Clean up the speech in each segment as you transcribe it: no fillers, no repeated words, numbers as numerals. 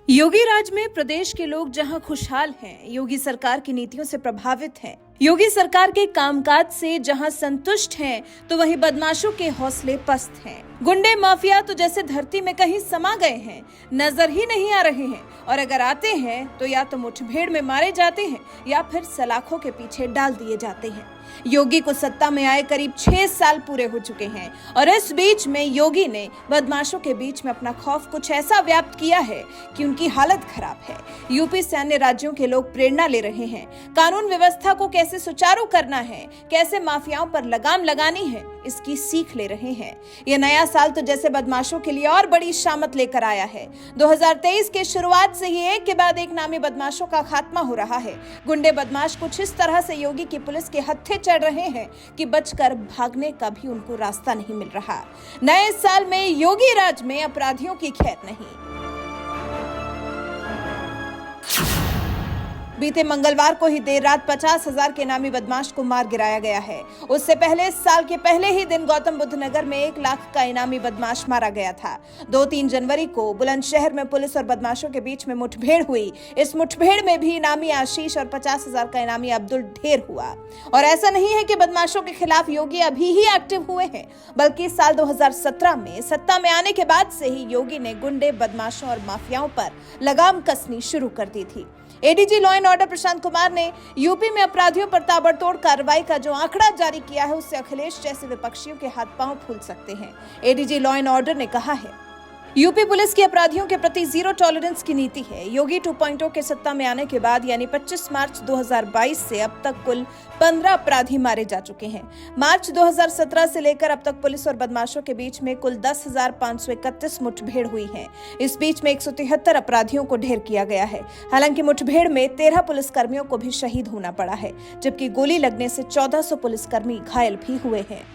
योगी राज में प्रदेश के लोग जहां खुशहाल हैं, योगी सरकार की नीतियों से प्रभावित हैं, योगी सरकार के कामकाज से जहां संतुष्ट हैं, तो वहीं बदमाशों के हौसले पस्त हैं। गुंडे माफिया तो जैसे धरती में कहीं समा गए हैं, नजर ही नहीं आ रहे हैं, और अगर आते हैं तो या तो मुठभेड़ में मारे जाते हैं या फिर सलाखों के पीछे डाल दिए जाते हैं। योगी को सत्ता में आए करीब 6 साल पूरे हो चुके हैं और इस बीच में योगी ने बदमाशों के बीच में अपना खौफ कुछ ऐसा व्याप्त किया है कि उनकी हालत खराब है। यूपी से अन्य राज्यों के लोग प्रेरणा ले रहे हैं। कानून व्यवस्था को कैसे सुचारू करना है, कैसे माफियाओं पर लगाम लगानी है, इसकी सीख ले रहे हैं। यह नया साल तो जैसे बदमाशों के लिए और बड़ी शामत लेकर आया है। 2023 के शुरुआत से ही एक के बाद एक नामी बदमाशों का खात्मा हो रहा है। गुंडे बदमाश कुछ इस तरह से योगी की पुलिस के हत्थे चढ़ रहे हैं कि बचकर भागने का भी उनको रास्ता नहीं मिल रहा। नए साल में योगी राज में अपराधियों की खैर नहीं। बीते मंगलवार को ही देर रात 50,000 के नामी बदमाश को मार गिराया गया है। उससे पहले इस साल के पहले ही दिन गौतम बुद्ध नगर में 1 लाख का इनामी बदमाश मारा गया था। 2-3 जनवरी को बुलंदशहर में पुलिस और बदमाशों के बीच में मुठभेड़ हुई। इस मुठभेड़ में भी इनामी आशीष और 50,000 का इनामी अब्दुल ढेर हुआ। और ऐसा नहीं है कि बदमाशों के खिलाफ योगी अभी ही एक्टिव हुए हैं, बल्कि साल 2017 में सत्ता में आने के बाद से ही योगी ने गुंडे बदमाशों और माफियाओं पर लगाम कसनी शुरू कर दी थी। ADG law and order Prashant Kumar ने यूपी में अपराधियों पर ताबड़तोड़ कार्रवाई का जो आंकड़ा जारी किया है, उससे अखिलेश जैसे विपक्षियों के हाथ पांव फूल सकते हैं। एडीजी लॉ एंड ऑर्डर ने कहा है, यूपी पुलिस की अपराधियों के प्रति जीरो टॉलरेंस की नीति है। योगी 2.0 के सत्ता में आने के बाद यानी 25 मार्च 2022 से अब तक कुल 15 अपराधी मारे जा चुके हैं। मार्च 2017 से लेकर अब तक पुलिस और बदमाशों के बीच में कुल 10,531 मुठभेड़ हुई है। इस बीच में 173 अपराधियों को ढेर किया गया है। हालांकि मुठभेड़ में 13 पुलिसकर्मियों को भी शहीद होना पड़ा है, जबकि गोली लगने से 1400 पुलिसकर्मी घायल भी हुए हैं।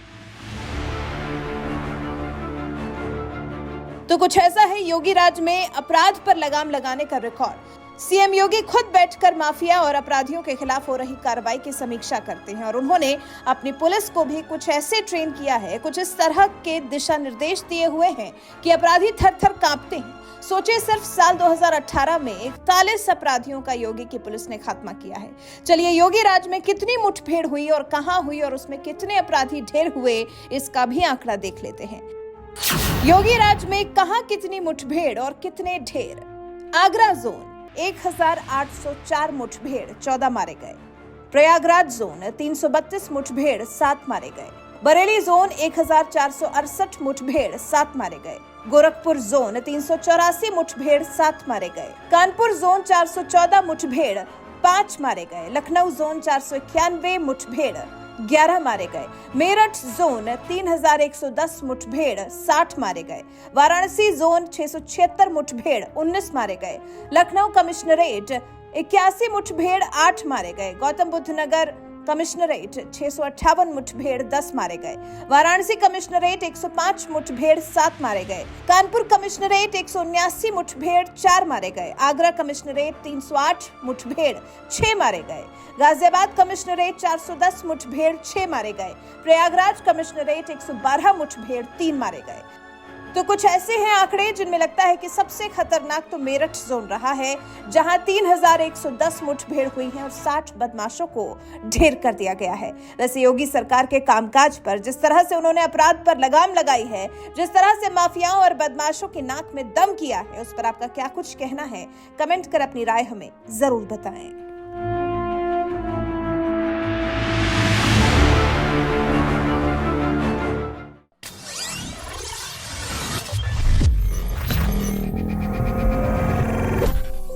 तो कुछ ऐसा है योगी राज में अपराध पर लगाम लगाने का रिकॉर्ड। सीएम योगी खुद बैठकर माफिया और अपराधियों के खिलाफ हो रही कार्रवाई की समीक्षा करते हैं और उन्होंने अपनी पुलिस को भी कुछ ऐसे ट्रेन किया है, कुछ इस तरह के दिशा निर्देश दिए हुए हैं कि अपराधी थर-थर कांपते हैं। सोचे, सिर्फ साल 2018 में 41 अपराधियों का योगी की पुलिस ने खात्मा किया है। चलिए, योगी राज में कितनी मुठभेड़ हुई और कहां हुई और उसमें कितने अपराधी ढेर हुए, इसका भी आंकड़ा देख लेते हैं। योगी राज में कहां कितनी मुठभेड़ और कितने ढेर। आगरा जोन 1804 मुठभेड़ 14 मारे गए। प्रयागराज जोन 332 मुठभेड़ 7 मारे गए। बरेली जोन 1468 मुठभेड़ 7 मारे गए। गोरखपुर जोन 384 मुठभेड़ 7 मारे गए। कानपुर जोन 414 मुठभेड़ 5 मारे गए। लखनऊ जोन 491 मुठभेड़ 11 मारे गए। मेरठ जोन 3110 मुठभेड़ 60 मारे गए। वाराणसी जोन 676 मुठभेड़ 19 मारे गए। लखनऊ कमिश्नरेट 81 मुठभेड़ 8 मारे गए। गौतम बुद्ध नगर कमिश्नरेट 658 मुठभेड़ 10 मारे गए। वाराणसी कमिश्नरेट 105 मुठभेड़ 7 मारे गए। कानपुर कमिश्नरेट 179 मुठभेड़ 4 मारे गए। आगरा कमिश्नरेट 308 मुठभेड़ 6 मारे गए। गाजियाबाद कमिश्नरेट 410 मुठभेड़ 6 मारे गए। प्रयागराज कमिश्नरेट 112 मुठभेड़ 3 मारे गए। तो कुछ ऐसे हैं आंकड़े जिनमें लगता है कि सबसे खतरनाक तो मेरठ जोन रहा है, जहां 3110 मुठभेड़ हुई है और 60 बदमाशों को ढेर कर दिया गया है। वैसे योगी सरकार के कामकाज पर जिस तरह से उन्होंने अपराध पर लगाम लगाई है, जिस तरह से माफियाओं और बदमाशों की नाक में दम किया है, उस पर आपका क्या कुछ कहना है? कमेंट कर अपनी राय हमें जरूर बताएं।